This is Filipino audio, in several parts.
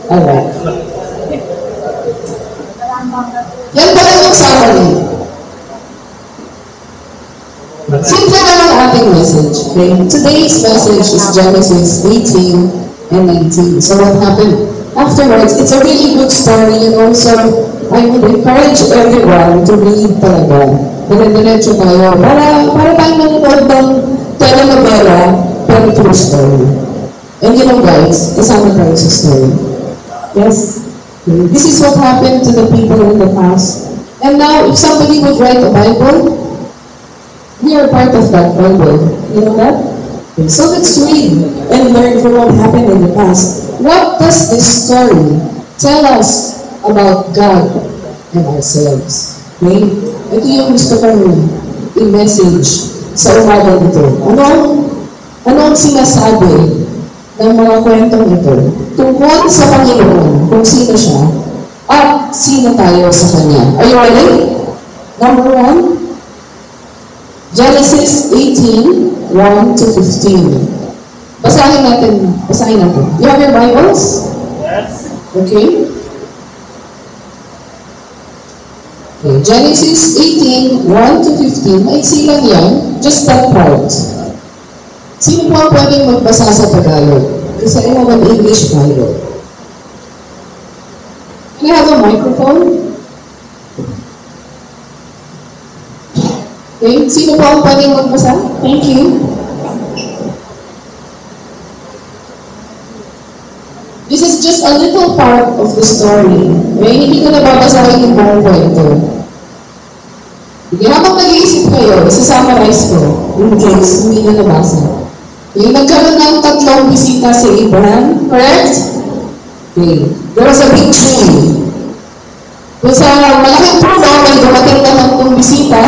Alright. Yan pala yung summary. Simple lang ang ating message. Okay? Today's message is Genesis 18 and 19. So what happened? Afterwards, it's a really good story, so I would encourage everyone to read talaga. Dire-diretso tayo. Para tayo manonood ng telenovela, pero true story. And guys, kasama tayo sa story. Yes? This is what happened to the people in the past. And now, if somebody would write a Bible, we are part of that Bible. You know that? So let's read and learn from what happened in the past. What does this story tell us about God and ourselves? Okay? Ito yung gusto kong i-message sa umaga nito. Ano ang sinasabi ng mga kwentong ito tungkol sa Panginoon, kung sino siya, at sino tayo sa Kanya? Are you ready? Number 1, Genesis 18, 1 to 15. Basahin natin. You have your Bibles? Yes. Okay. Genesis 18, 1 to 15. Maiksi lang yan. Just that part. Sino po ang pwedeng magbasa sa Tagalog? Kasi I have an English Bible. Can I have a microphone? Okay, sino po ang pwedeng magbasa? Thank you. This is just a little part of the story. Okay, hindi ko nababasahin yung buong kwento. Habang nag-iisip kayo, isa-summarize ko in case hindi nyo nabasa. Okay, nagkaroon ng 3 bisita si Abraham, correct? Okay, there was a big tree. Kung sa malaking puno, may dumating na 3 bisita,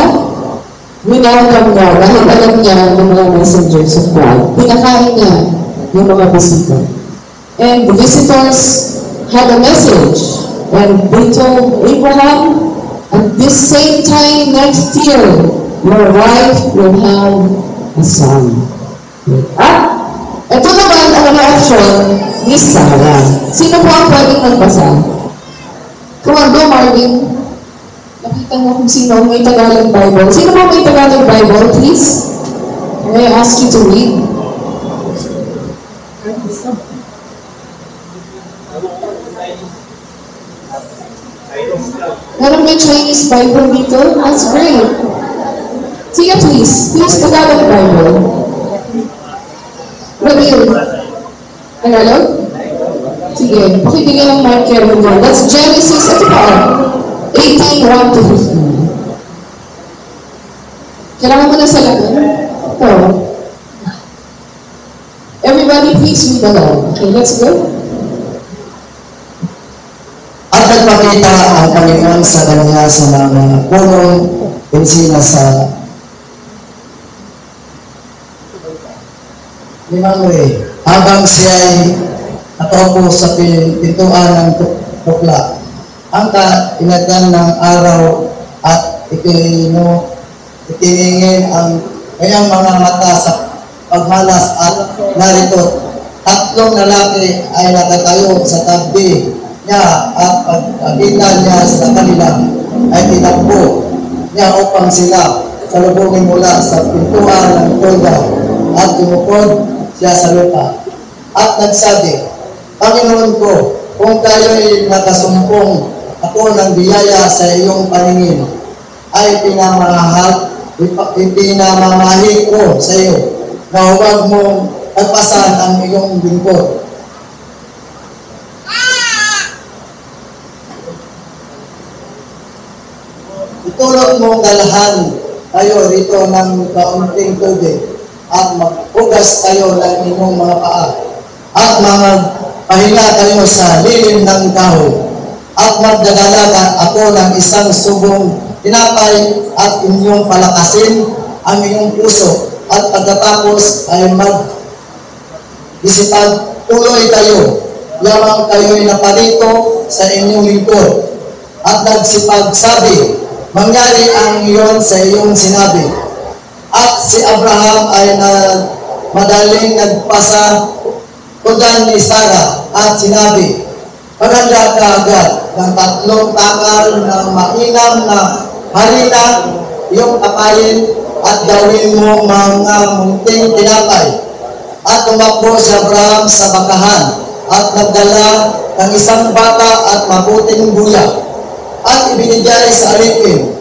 winelcome niya, dahil alam niya ng mga messengers of God. Pinakain niya yung mga bisita. And the visitors had a message. And they told Abraham, at this same time next year, your wife will have a son. At ito naman ang reaction ni Sarah. Sino po ang pwedeng magbasa? Come on, go Marvin. Nakita mo kung sino may Tagalog Bible. Sino po may Tagalog Bible, please? May I ask you to read? Meron may Chinese Bible dito? That's great. Sige, please. Please, Tagalog Bible. Ramil. Tagalog? Sige. Pakibigyan ng marker mo dyan. That's Genesis. Ito pa. 18, 1 to 15. Kailangan mo na sa laban? Ito. Everybody, please read along. Okay, let's go. At nagpakita ang Panginoon sa kanya sa mga punong pinsina sa Limangwe, habang siya'y nakaupo sa pintuan ng tukla. Ang kainatan ng araw at itiningin ang kanyang mga mata sa pagmalas at narito, 3 lalaki ay nakatayo sa tabi niya at pagkakita niya sa kanila ay tinakbo niya upang sila salubungin mula sa pintuan ng tolda at tumupod siya sa lupa at nagsabi, Panginoon ko, kung kayo'y nakasumpong ako ng biyaya sa iyong paningin, ay pinamamahi ko sa iyo na huwag mong pagpasan ang iyong lingkod. Itulot mong dalahan kayo rito ng kaunting tubig at maghugas kayo ng inyong mga paa at pahinga kayo sa lilim ng kahoy at magdadala ako ng isang subong tinapay at inyong palakasin ang inyong puso at pagkatapos ay isipagtuloy kayo lamang kayo'y naparito sa inyong lingkod at nagsipagsabi, mangyari ang iyon sa iyong sinabi. At si Abraham ay madaling nagpasa tudan ni Sarah at sinabi, Maganda ka agad ng 3 takal ng mainam na harina iyong kapayin at gawin mo mga munting tinapay. At tumakbo si Abraham sa bakahan at nagdala ng isang bata at mabuting buya at ibinigay sa alipin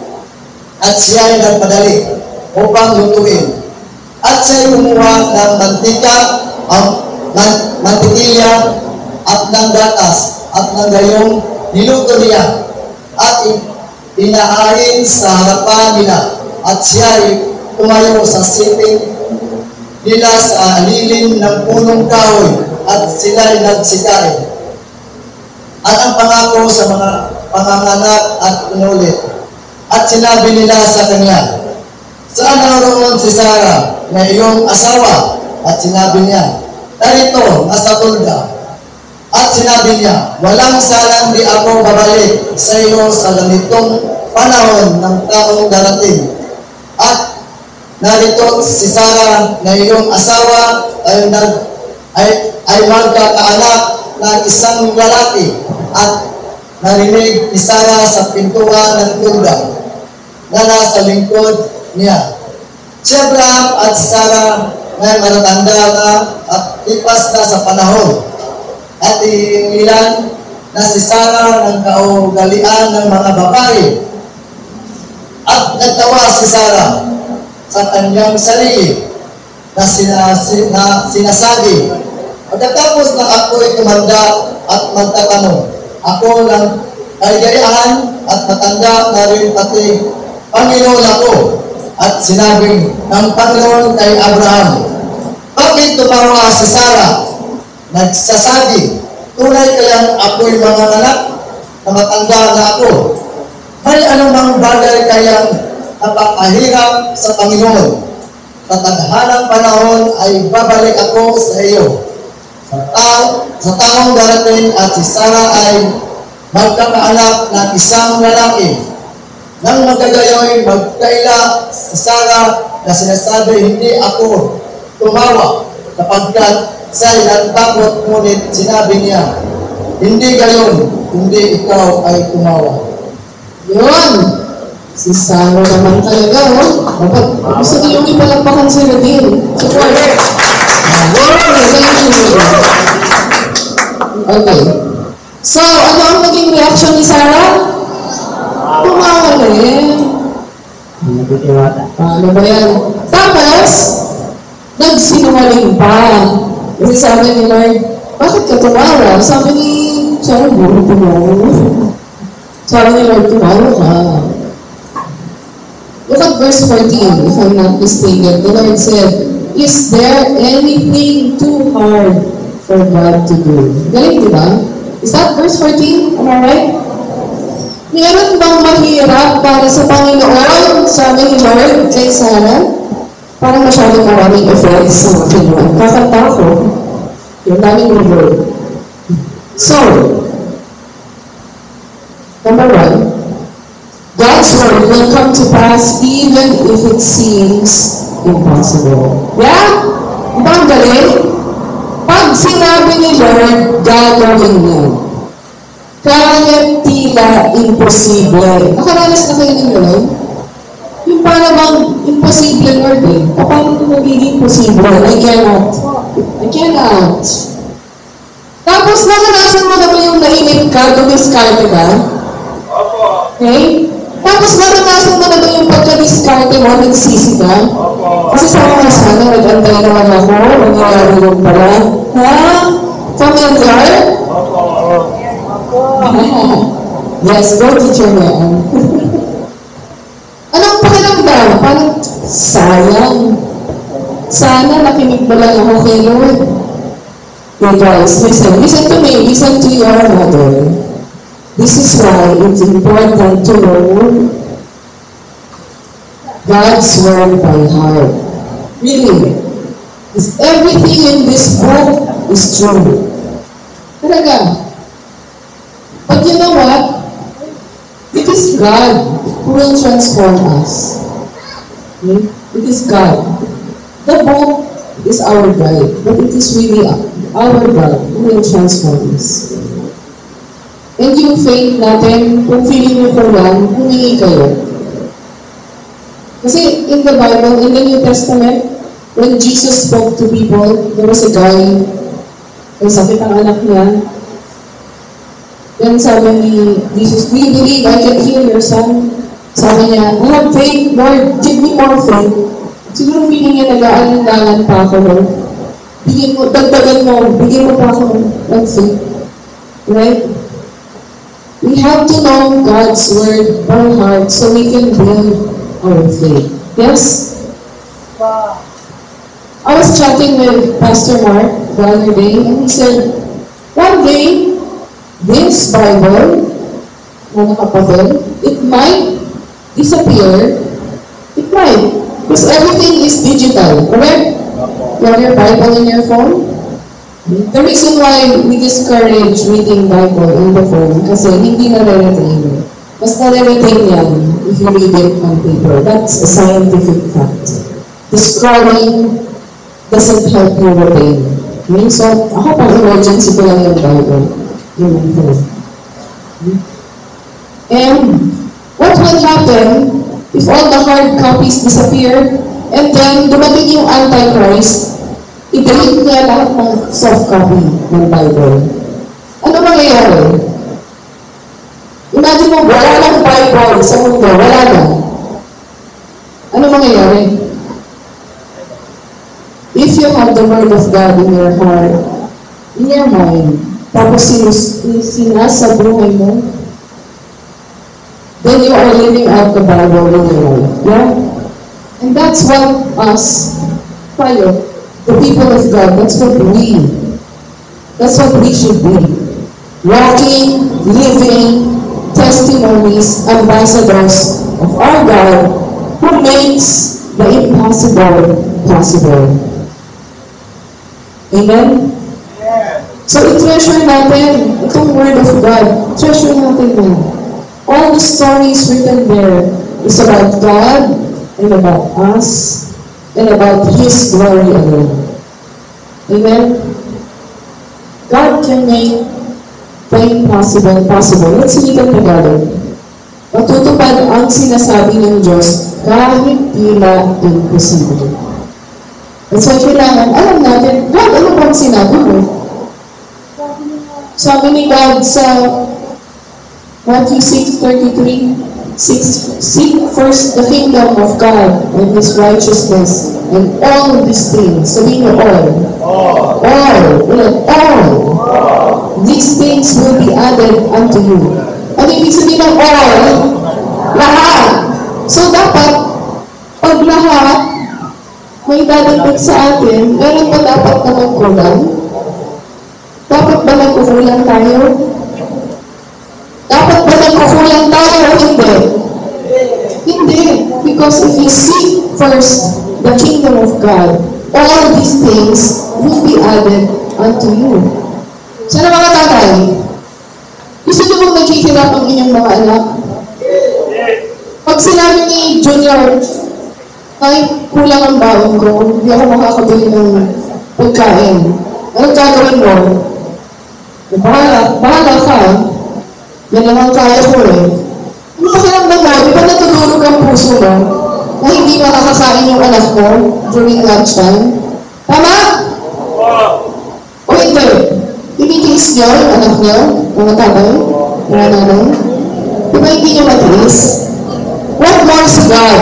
at siya ay nagpadali upang lutuin. At siya kumuha ng mantikilya at ng gatas at ng gayong niluto niya at pinahain sa harapan nila at siya ay tumayo sa siping nila sa lilim ng punong kahoy at sila ay nagsikain. At ang pangako sa mga panganganak at inulit. At sinabi nila sa kanya, saan naroon si Sarah na iyong asawa? At sinabi niya, narito, nasa tulda. At sinabi niya, walang salang di ako babalik sa iyo sa ganitong panahon ng taong darating. At narito si Sarah na iyong asawa ay magkakaanak ng isang lalaki. At narinig ni Sarah sa pintuan ng tulda na nasa lingkod niya. Si Abraham at si Sarah na matatanda na at lipas na sa panahon. At ilan na si Sarah ng kaugalian ng mga babae. At nagtawa si Sarah sa kanyang sarili na sinasabi, pagkatapos na ako'y tumanda at magtatanong, ako lang kaligayahan at matanda na rin pati Panginoon ako. At sinabi ng Panginoon kay Abraham, bakit tumawa si Sarah? Nagsasabi, tunay kayang ako'y mga anak na matanda na ako. May anumang bagay kayang napakahirap sa Panginoon. Sa tadhanang panahon ay babalik ako sa iyo. Sa taong darating at si Sarah ay magkakaanak ng isang lalaki. Nang magagayoy magkaila si Sarah na sinasabi, hindi ako tumawa kapagkat siya'y nagtakot, ngunit sinabi niya, hindi gayon, hindi ikaw ay tumawa. Yun! Si Sarah naman talaga, oh. Gusto niyong ipalagpakan si Radin. Support! Okay. So, ano ang naging reaction ni Sarah? Tumawa na eh. Ano ba yan? Tapos, nagsinungaling pa. Kasi sabi ni Lord, bakit ka tumawa? Sabi ni Sarah, buro tumawa. Sabi ni Lord, tumawa ka. Look at verse 14, if I'm not mistaken. The Lord said, is there anything too hard for God to do? Galing, di ba? Is that verse 14? Am I right? Meron bang mahirap para sa Panginoon? Sabi ni Lord kay Sarah? Parang masyadong maraming effects sa Panginoon. Kakanta ko. Yung daming reward. So, number 1, God's word will come to pass even if it seems impossible. Yeah? Diba ang galing? Pag sinabi ni Lord, gagawin niya. Kahit tila imposible. Nakaranas na kayo ng gano'n? Yung parang bang imposible, Lord eh. Paano ito magiging possible? I cannot. Tapos nakarasan mo naman yung nainip ka, dumiskarte ka. Okay? Tapos naranasan mo na ba yung pagka-discarte mo, nagsisi ka? Kasi sa mga sana, nag-antay naman ako, nangyayari yung pala. Ha? Familiar? Yes, go teacher na yan. Anong pakiramdam? Parang sayang. Sana nakinig mo lang ako kay Lord. Okay guys, listen to me, listen to your mother. This is why it's important to know God's word by heart. Really. Because everything in this book is true. Talaga. But you know what? It is God who will transform us. Okay? It is God. The book is our guide, but it is really our God who will transform us. And yung faith natin, kung feeling nyo kulang, humingi kayo. Kasi in the Bible, in the New Testament, when Jesus spoke to people, there was a guy, may sakit ang anak niya. Then sabi ni Jesus, "Do you believe I can heal your son?" Sabi niya, "I have faith, Lord, give me more faith." Siguro feeling niya nag-aalinlangan pa ako, Lord. Bigyan mo, dagdagan mo, bigyan mo pa ako ng faith. Right? We have to know God's word by heart so we can build our faith. Yes? I was chatting with Pastor Mark the other day, and he said, one day, this Bible, na nakapapel, it might disappear. It might. Because everything is digital, correct? You have your Bible in your phone? The reason why we discourage reading Bible in the phone, kasi hindi na-retain. Mas na-retain yan if you read it on paper. That's a scientific fact. The scrolling doesn't help you retain. Okay? So, ako pang emergency ko lang yung Bible. Yung phone. And what will happen if all the hard copies disappear and then dumating yung Antichrist, i-delete niya lahat ng soft copy ng Bible? Ano mangyayari? Imagine mo, wala lang Bible sa mundo, wala lang. Ano mangyayari? If you have the Word of God in your heart, in your mind, tapos sinasa buhay mo, then you are living out the Bible in your life. Yeah? And that's what us, tayo, the people of God, that's what we should be. Walking, living, testimonies, ambassadors of our God who makes the impossible possible. Amen? So, i-treasure natin itong Word of God. Treasure natin yan. All the stories written there is about God and about us and about His glory alone. Amen? God can make the impossible possible. Let's read it together. Matutupad ang sinasabi ng Diyos kahit tila imposible. That's why kailangan, alam natin, God, ano bang sinabi mo? Sabi ni God sa Matthew 6:33, seek first the kingdom of God and His righteousness, and all these things, sabihin niyo all. These things will be added unto you. Ano ibig sabihin ng all? Lahat. So dapat, pag lahat, may dadagdag sa atin, meron ba dapat naman kulang? Dapat ba nagkukulang tayo? Dapat ba nagkukulang tayo o hindi? Hindi. Because if you seek first the kingdom of God, all these things will be added unto you. Sana mga tatay, gusto niyo bang naghihirap ang inyong mga anak? Pag sinabi ni Junior, ay, kulang ang baon ko, hindi ako makakabili ng pagkain. Anong gagawin mo? Bahala ka. Yan naman kaya ko eh. Ano ka lang bagay? Di ba natutulog ang puso mo na hindi makakakain yung anak mo during lunchtime? Tama? O hindi? Tinitiis niyo yung anak niyo? Mga tatay? Mga nanay? Di ba hindi niyo matiis? What more si God?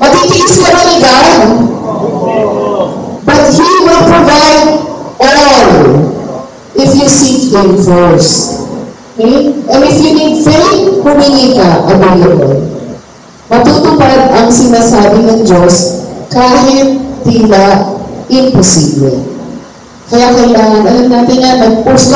Matitiis ka ba ni God? But He will provide all if you seek Him first. Okay? And if you need faith, humingi ka, available. Matutupad ang sinasabi ng Diyos kahit tila imposible. Kaya kailangan, alam natin yan, mag-post